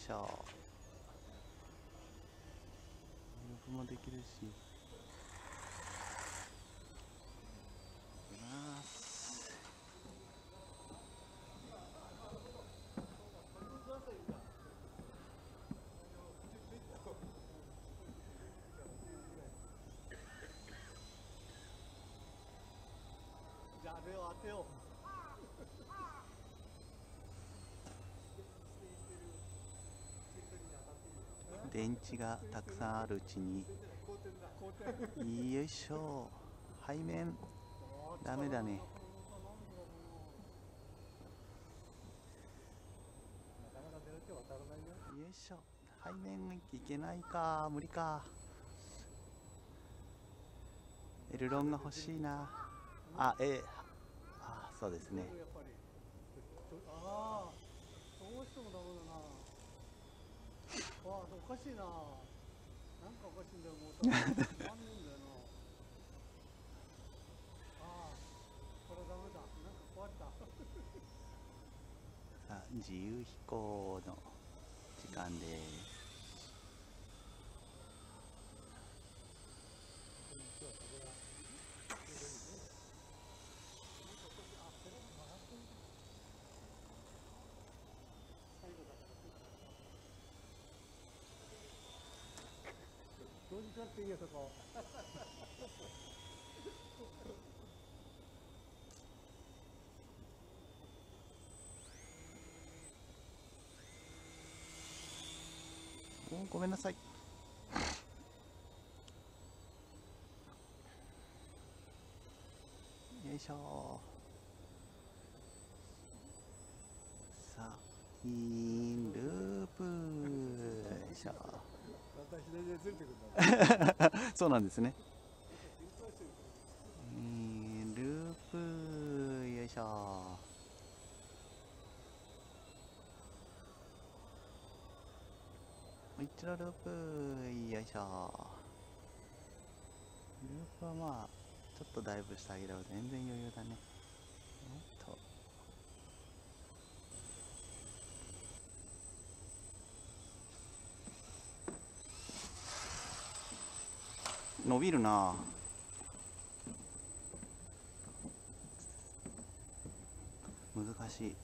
しょ。ループもできるし。じゃああれを当てよう。電池がたくさんあるうちに。よいしょ。背面ダメだね。よいしょ。背面いけないか。無理か。エルロンが欲しいな。そうですね。ああ、どうしてもダメだな。わあ、おかしいな。なんかおかしいんだよ、もう。止まんねえんだよな。ああ、これダメだ。なんか壊れた。さあ、自由飛行の時間です。どうにかっていいよ、そこ。ごめんなさい。よいしょ。さあ、インループ。よいしょ。そうなんですね。ループ。よいしょ。一度ループ。よいしょ。ループはまあちょっとダイブしてあげれば全然余裕だね。伸びるな。難しい。